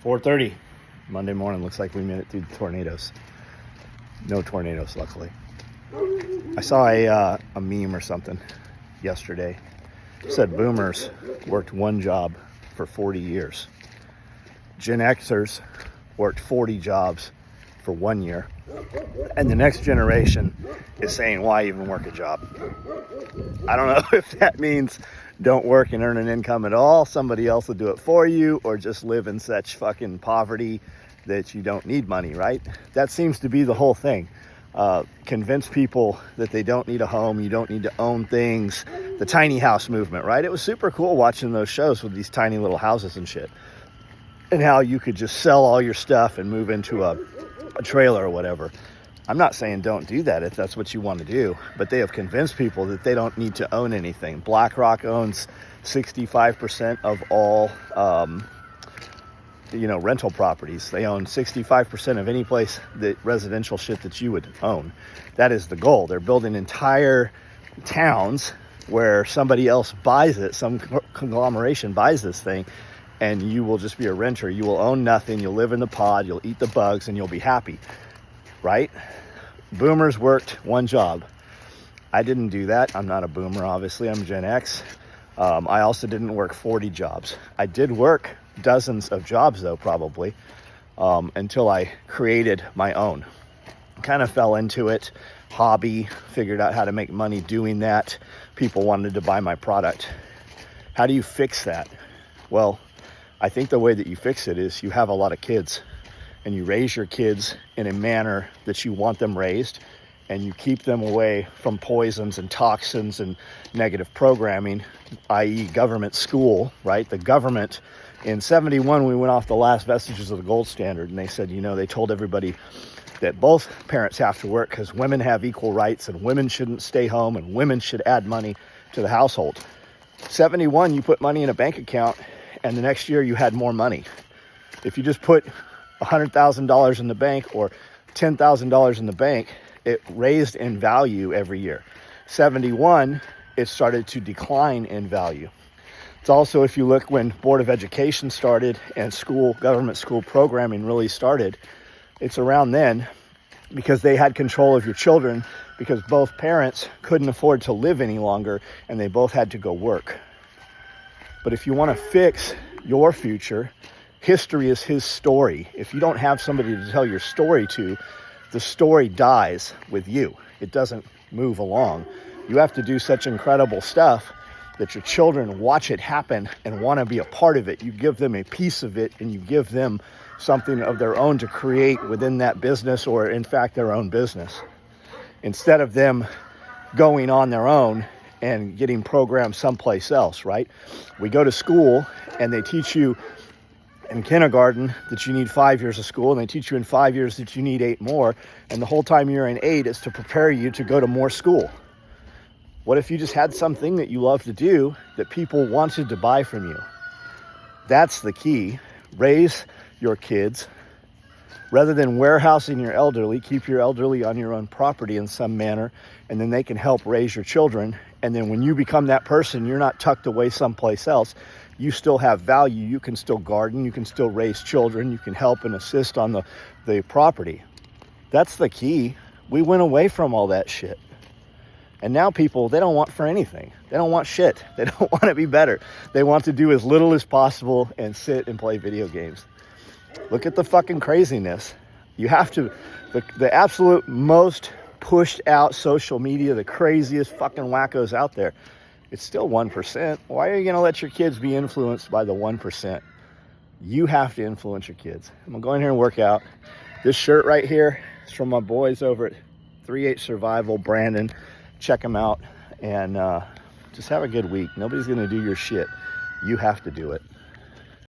4:30 Monday morning. Looks like we made it through the tornadoes. No tornadoes, luckily. I saw a meme or something yesterday. It said boomers worked one job for 40 years. Gen Xers worked 40 jobs for 1 year. And the next generation is saying, why even work a job? I don't know if that means don't work and earn an income at all. Somebody else will do it for you, or just live in such fucking poverty that you don't need money, right? That seems to be the whole thing. Convince people that they don't need a home, you don't need to own things. The tiny house movement, right? It was super cool watching those shows with these tiny little houses and shit. And how you could just sell all your stuff and move into a trailer or whatever. I'm not saying don't do that if that's what you want to do, but they have convinced people that they don't need to own anything. BlackRock owns 65% of all, rental properties. They own 65% of any place that residential shit that you would own. That is the goal. They're building entire towns where somebody else buys it, some conglomeration buys this thing, and you will just be a renter. You will own nothing. You'll live in the pod. You'll eat the bugs, and you'll be happy, right? Boomers worked one job. I didn't do that. I'm not a boomer, obviously. I'm Gen X. I also didn't work 40 jobs. I did work dozens of jobs, though, probably, until I created my own. Kind of fell into it. Hobby. Figured out how to make money doing that. People wanted to buy my product. How do you fix that? Well, I think the way that you fix it is you have a lot of kids, and you raise your kids in a manner that you want them raised, and you keep them away from poisons and toxins and negative programming, i.e. government school, right? The government, in 71, we went off the last vestiges of the gold standard, and they said, they told everybody that both parents have to work because women have equal rights, and women shouldn't stay home, and women should add money to the household. 71, you put money in a bank account, and the next year you had more money. If you just put $100,000 in the bank or $10,000 in the bank, it raised in value every year. 71, it started to decline in value. It's also, if you look when Board of Education started and government school programming really started, it's around then, because they had control of your children, because both parents couldn't afford to live any longer and they both had to go work. But if you want to fix your future, history is his story. If you don't have somebody to tell your story to, the story dies with you. It doesn't move along. You have to do such incredible stuff that your children watch it happen and want to be a part of it. You give them a piece of it, and you give them something of their own to create within that business, or in fact their own business, instead of them going on their own and getting programmed someplace else, right? We go to school and they teach you in kindergarten that you need 5 years of school, and they teach you in 5 years that you need 8 more, and the whole time you're in 8 is to prepare you to go to more school. What if you just had something that you love to do that people wanted to buy from you? That's the key. Raise your kids. Rather than warehousing your elderly, keep your elderly on your own property in some manner, and then they can help raise your children. And then when you become that person, you're not tucked away someplace else. You still have value. You can still garden. You can still raise children. You can help and assist on the property. That's the key. We went away from all that shit. And now people, they don't want for anything. They don't want shit. They don't want to be better. They want to do as little as possible and sit and play video games. Look at the fucking craziness. You have to, the absolute most pushed out social media, the craziest fucking wackos out there. It's still 1%. Why are you going to let your kids be influenced by the 1%? You have to influence your kids. I'm going to go in here and work out. This shirt right here is from my boys over at 3H Survival, Brandon. Check them out, and just have a good week. Nobody's going to do your shit. You have to do it.